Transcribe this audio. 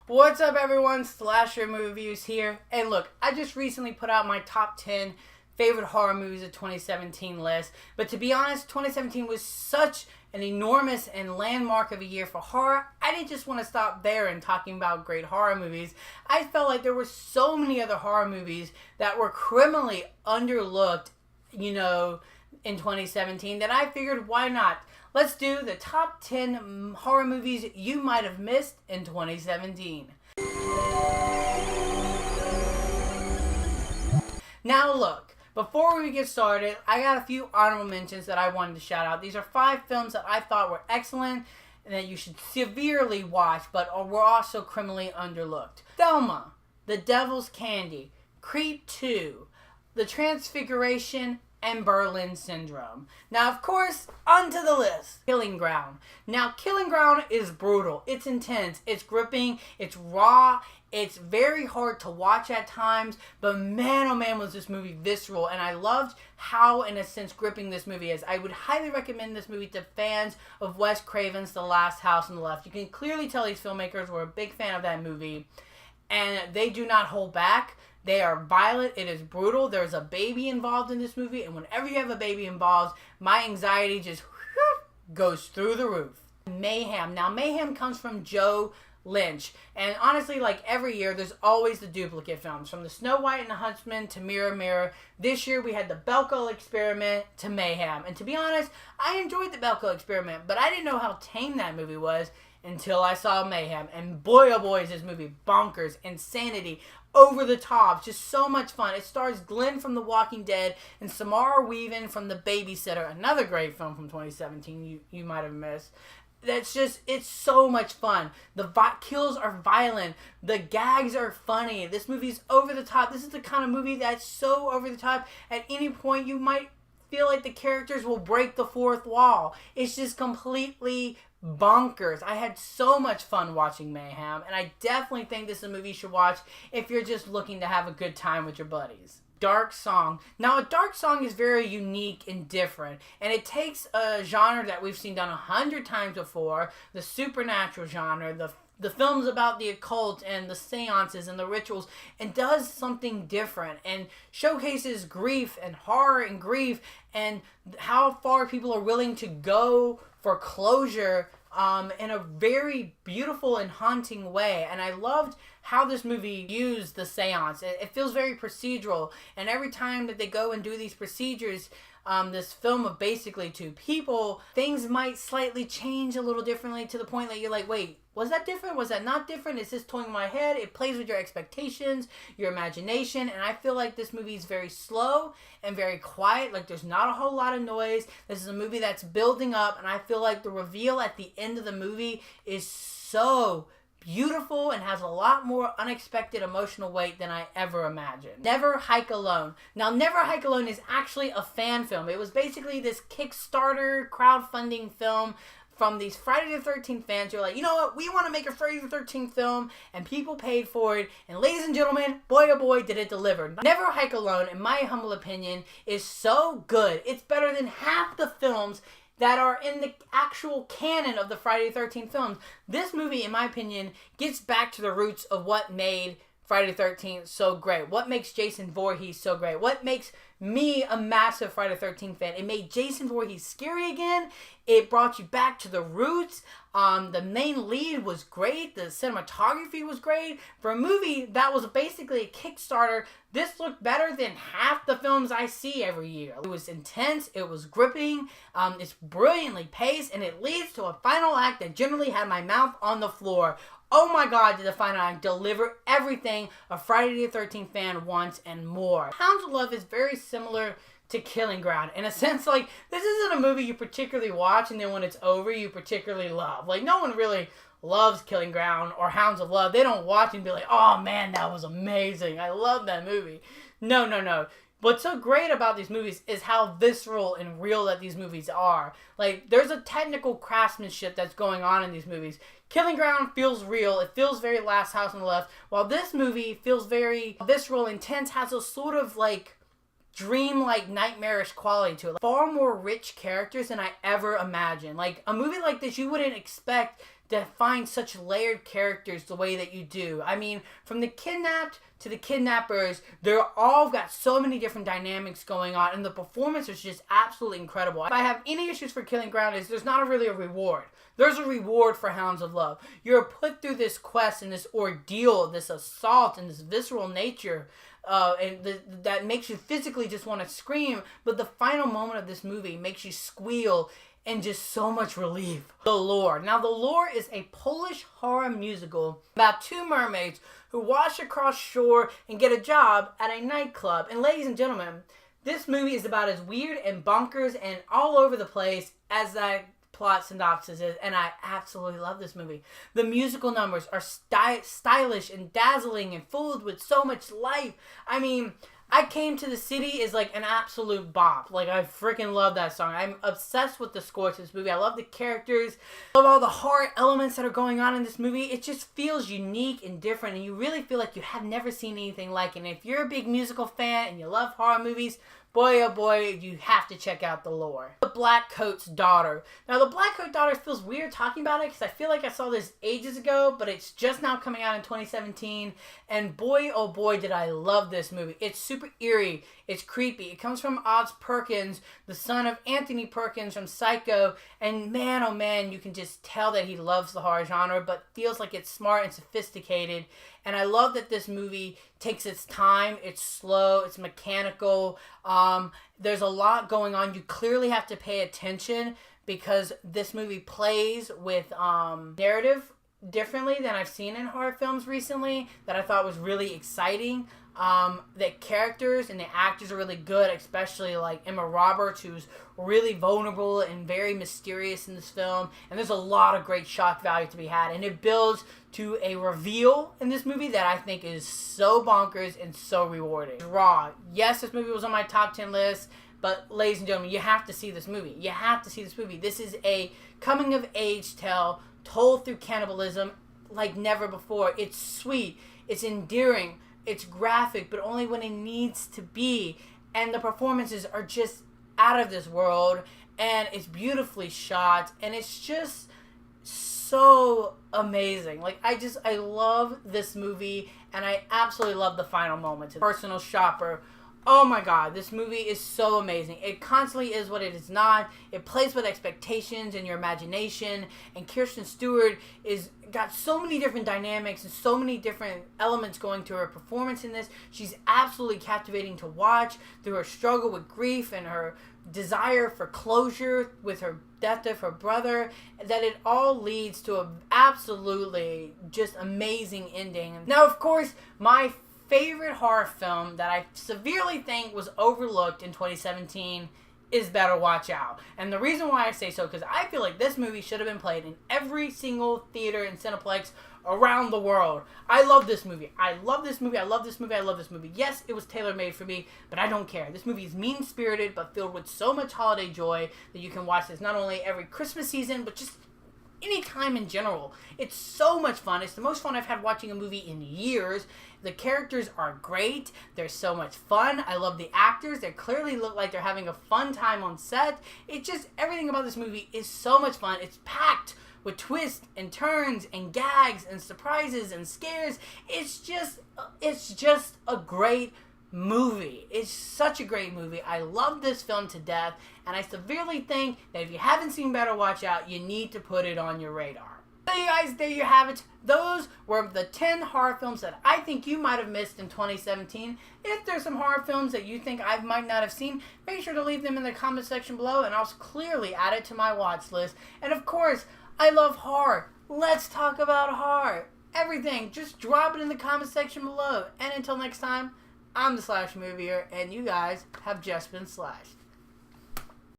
What's up, everyone? Slasher Movie Reviews here. And look, I just recently put out my top 10 favorite horror movies of 2017 list. But to be honest, 2017 was such an enormous and landmark of a year for horror. I didn't just want to stop there and talking about great horror movies. I felt like there were so many other horror movies that were criminally underlooked, in 2017 that I figured, why not? Let's do the top 10 horror movies you might have missed in 2017. Now look, before we get started, I got a few honorable mentions that I wanted to shout out. These are 5 films that I thought were excellent and that you should severely watch, but were also criminally underlooked. Thelma, The Devil's Candy, Creed 2, The Transfiguration, and Berlin Syndrome. Now, of course, onto the list. Killing Ground. Now, Killing Ground is brutal. It's intense. It's gripping. It's raw. It's very hard to watch at times. But man, oh man, was this movie visceral. And I loved how, in a sense, gripping this movie is. I would highly recommend this movie to fans of Wes Craven's The Last House on the Left. You can clearly tell these filmmakers were a big fan of that movie. And they do not hold back. They are violent. It is brutal. There's a baby involved in this movie. And whenever you have a baby involved, my anxiety just goes through the roof. Mayhem. Now, Mayhem comes from Joe Lynch. And honestly, like every year, there's always the duplicate films. From the Snow White and the Huntsman to Mirror Mirror. This year, we had the Belko Experiment to Mayhem. And to be honest, I enjoyed the Belko Experiment. But I didn't know how tame that movie was until I saw Mayhem. And boy, oh boy, is this movie bonkers, insanity, over the top, just so much fun. It stars Glenn from The Walking Dead and Samara Weaving from The Babysitter, another great film from 2017 you might have missed. It's so much fun. The kills are violent. The gags are funny. This movie's over the top. This is the kind of movie that's so over the top, at any point you might feel like the characters will break the fourth wall. It's just completely bonkers. I had so much fun watching Mayhem, and I definitely think this is a movie you should watch if you're just looking to have a good time with your buddies. Dark Song. Now, a dark song is very unique and different, and it takes a genre that we've seen done 100 times before, the supernatural genre, the films about the occult and the seances and the rituals, and does something different and showcases grief and horror and grief and how far people are willing to go for closure in a very beautiful and haunting way. And I loved how this movie used the seance. It feels very procedural, and every time that they go and do these procedures, this film of basically 2 people, things might slightly change a little differently to the point that you're like, wait, was that different? Was that not different? Is this toying in my head? It plays with your expectations, your imagination, and I feel like this movie is very slow and very quiet. Like, there's not a whole lot of noise. This is a movie that's building up, and I feel like the reveal at the end of the movie is so beautiful and has a lot more unexpected emotional weight than I ever imagined. Never Hike Alone. Now, Never Hike Alone is actually a fan film. It was basically this Kickstarter crowdfunding film from these Friday the 13th fans who are like, you know what, we want to make a Friday the 13th film, and people paid for it, and ladies and gentlemen, boy oh boy, did it deliver. Never Hike Alone, in my humble opinion, is so good. It's better than half the films that are in the actual canon of the Friday the 13th films. This movie, in my opinion, gets back to the roots of what made Friday the 13th so great. What makes Jason Voorhees so great? What makes me a massive Friday the 13th fan? It made Jason Voorhees scary again. It brought you back to the roots. The main lead was great. The cinematography was great. For a movie that was basically a Kickstarter, this looked better than half the films I see every year. It was intense. It was gripping. It's brilliantly paced, and it leads to a final act that generally had my mouth on the floor. Oh my God, did the final act deliver everything a Friday the 13th fan wants and more. Hounds of Love is very similar to Killing Ground. In a sense, like, this isn't a movie you particularly watch and then when it's over, you particularly love. Like, no one really loves Killing Ground or Hounds of Love. They don't watch and be like, oh man, that was amazing. I love that movie. No. What's so great about these movies is how visceral and real that these movies are. Like, there's a technical craftsmanship that's going on in these movies. Killing Ground feels real. It feels very Last House on the Left. While this movie feels very visceral, intense, has a sort of, like, dream-like, nightmarish quality to it. Like, far more rich characters than I ever imagined. Like, a movie like this, you wouldn't expect define such layered characters the way that you do. I mean, from the kidnapped to the kidnappers, they're all got so many different dynamics going on, and the performance is just absolutely incredible. If I have any issues for Killing Ground, is there's not really a reward. There's a reward for Hounds of Love. You're put through this quest and this ordeal, this assault, and this visceral nature, that makes you physically just want to scream, but the final moment of this movie makes you squeal and just so much relief. The Lore. Now, The Lore is a Polish horror musical about two mermaids who wash across shore and get a job at a nightclub. And ladies and gentlemen, this movie is about as weird and bonkers and all over the place as that plot synopsis is, and I absolutely love this movie. The musical numbers are stylish and dazzling and filled with so much life. I mean, I Came to the City is like an absolute bop. Like, I freaking love that song. I'm obsessed with the score to this movie. I love the characters. I love all the horror elements that are going on in this movie. It just feels unique and different, and you really feel like you have never seen anything like it. And if you're a big musical fan and you love horror movies, boy, oh boy, you have to check out The Lore. The Black Coat's Daughter. Now, The Black Coat Daughter feels weird talking about it because I feel like I saw this ages ago, but it's just now coming out in 2017. And boy, oh boy, did I love this movie. It's super eerie. It's creepy. It comes from Oz Perkins, the son of Anthony Perkins from Psycho. And man, oh man, you can just tell that he loves the horror genre, but feels like it's smart and sophisticated. And I love that this movie takes its time. It's slow. It's mechanical. There's a lot going on. You clearly have to pay attention because this movie plays with narrative differently than I've seen in horror films recently, that I thought was really exciting. The characters and the actors are really good, especially like Emma Roberts, who's really vulnerable and very mysterious in this film. And there's a lot of great shock value to be had. And it builds to a reveal in this movie that I think is so bonkers and so rewarding. Raw. Yes, this movie was on my top 10 list, but ladies and gentlemen, you have to see this movie. You have to see this movie. This is a coming-of-age tale told through cannibalism like never before. It's sweet. It's endearing. It's graphic, but only when it needs to be. And the performances are just out of this world. And it's beautifully shot. And it's just so amazing. Like, I love this movie. And I absolutely love the final moments. Personal Shopper. Oh my god, this movie is so amazing. It constantly is what it is not. It plays with expectations and your imagination. And Kirsten Stewart is got so many different dynamics and so many different elements going to her performance in this. She's absolutely captivating to watch through her struggle with grief and her desire for closure with her death of her brother, that it all leads to an absolutely just amazing ending. Now, of course, my favorite horror film that I severely think was overlooked in 2017 is Better Watch Out. And the reason why I say so, because I feel like this movie should have been played in every single theater and Cineplex around the world. I love this movie. I love this movie. I love this movie. I love this movie. Yes, it was tailor-made for me, but I don't care. This movie is mean-spirited, but filled with so much holiday joy that you can watch this not only every Christmas season, but just any time in general. It's so much fun. It's the most fun I've had watching a movie in years. The characters are great. They're so much fun. I love the actors. They clearly look like they're having a fun time on set. It just, everything about this movie is so much fun. It's packed with twists and turns and gags and surprises and scares. It's just a great movie. It's such a great movie. I love this film to death, and I severely think that if you haven't seen Better Watch Out, you need to put it on your radar. So you guys, there you have it. Those were the 10 horror films that I think you might have missed in 2017. If there's some horror films that you think I might not have seen, make sure to leave them in the comment section below, and I'll clearly add it to my watch list. And of course, I love horror. Let's talk about horror. Everything, just drop it in the comment section below. And until next time, I'm the Slash Movier, and you guys have just been slashed.